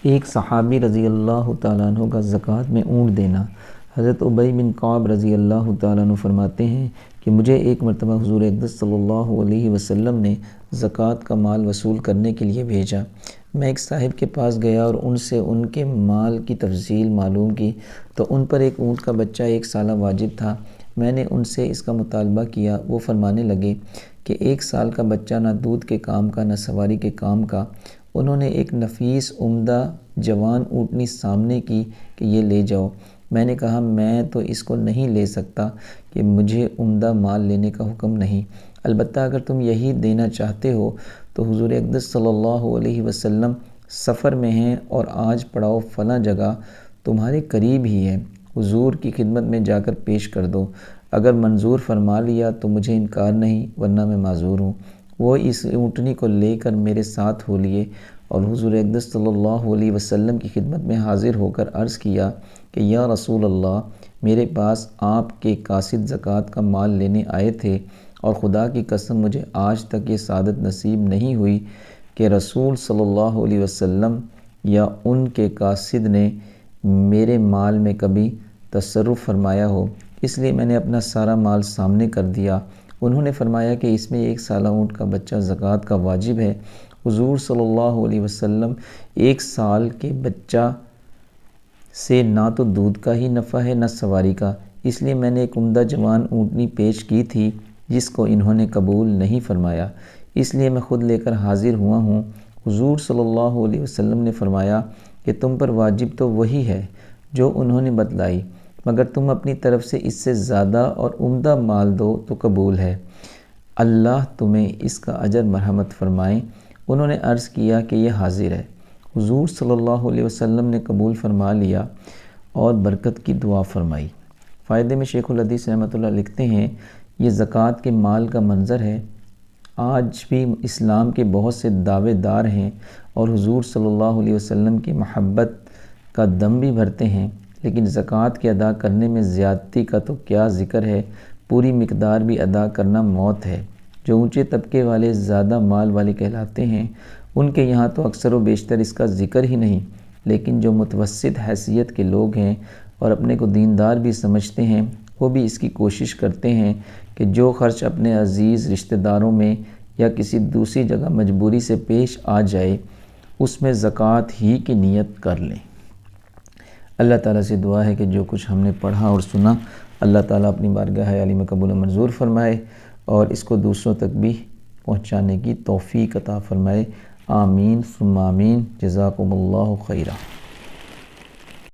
ایک صحابی رضی اللہ تعالیٰ عنہ کا زکوٰۃ میں اونٹ دینا۔ حضرت ابی بن کعب رضی اللہ تعالیٰ عنہ فرماتے ہیں کہ مجھے ایک مرتبہ حضور اقدس صلی اللہ علیہ وسلم نے زکوٰۃ کا مال وصول کرنے کے لیے بھیجا۔ میں ایک صاحب کے پاس گیا اور ان سے ان کے مال کی تفصیل معلوم کی تو ان پر ایک اونٹ کا بچہ 1 سالہ واجب تھا۔ میں نے ان سے اس کا مطالبہ کیا۔ وہ فرمانے لگے کہ 1 سال کا بچہ نہ دودھ کے کام کا نہ سواری کے کام کا۔ انہوں نے ایک نفیس عمدہ جوان اونٹنی سامنے کی کہ یہ لے جاؤ۔ میں نے کہا میں تو اس کو نہیں لے سکتا کہ مجھے عمدہ مال لینے کا حکم نہیں، البتہ اگر تم یہی دینا چاہتے ہو تو حضور اقدس صلی اللہ علیہ وسلم سفر میں ہیں اور آج پڑاؤ فلاں جگہ تمہارے قریب ہی ہے، حضور کی خدمت میں جا کر پیش کر دو۔ اگر منظور فرما لیا تو مجھے انکار نہیں، ورنہ میں معذور ہوں۔ وہ اس اونٹنی کو لے کر میرے ساتھ ہو لیے اور حضور اقدس صلی اللہ علیہ وسلم کی خدمت میں حاضر ہو کر عرض کیا کہ یا رسول اللہ، میرے پاس آپ کے قاصد زکوٰۃ کا مال لینے آئے تھے اور خدا کی قسم مجھے آج تک یہ سعادت نصیب نہیں ہوئی کہ رسول صلی اللہ علیہ وسلم یا ان کے قاصد نے میرے مال میں کبھی تصرف فرمایا ہو، اس لیے میں نے اپنا سارا مال سامنے کر دیا۔ انہوں نے فرمایا کہ اس میں 1 سالہ اونٹ کا بچہ زکوٰۃ کا واجب ہے۔ حضور صلی اللہ علیہ وسلم 1 سال کے بچہ سے نہ تو دودھ کا ہی نفع ہے نہ سواری کا، اس لیے میں نے ایک عمدہ جوان اونٹنی پیش کی تھی جس کو انہوں نے قبول نہیں فرمایا، اس لیے میں خود لے کر حاضر ہوا ہوں۔ حضور صلی اللہ علیہ وسلم نے فرمایا کہ تم پر واجب تو وہی ہے جو انہوں نے بتلائی، مگر تم اپنی طرف سے اس سے زیادہ اور عمدہ مال دو تو قبول ہے، اللہ تمہیں اس کا اجر مرحمت فرمائے۔ انہوں نے عرض کیا کہ یہ حاضر ہے۔ حضور صلی اللہ علیہ وسلم نے قبول فرما لیا اور برکت کی دعا فرمائی۔ فائدے میں شیخ الحدیث رحمۃ اللہ لکھتے ہیں یہ زکوٰۃ کے مال کا منظر ہے۔ آج بھی اسلام کے بہت سے دعوے دار ہیں اور حضور صلی اللہ علیہ وسلم کی محبت کا دم بھی بھرتے ہیں، لیکن زکوٰۃ کے ادا کرنے میں زیادتی کا تو کیا ذکر ہے، پوری مقدار بھی ادا کرنا موت ہے۔ جو اونچے طبقے والے زیادہ مال والے کہلاتے ہیں ان کے یہاں تو اکثر و بیشتر اس کا ذکر ہی نہیں، لیکن جو متوسط حیثیت کے لوگ ہیں اور اپنے کو دیندار بھی سمجھتے ہیں وہ بھی اس کی کوشش کرتے ہیں کہ جو خرچ اپنے عزیز رشتہ داروں میں یا کسی دوسری جگہ مجبوری سے پیش آ جائے اس میں زکوٰۃ ہی کی نیت کر لیں۔ اللہ تعالیٰ سے دعا ہے کہ جو کچھ ہم نے پڑھا اور سنا اللہ تعالیٰ اپنی بارگاہ عالی میں قبول و منظور فرمائے اور اس کو دوسروں تک بھی پہنچانے کی توفیق عطا فرمائے۔ آمین ثم آمین۔ جزاکم اللہ خیرہ۔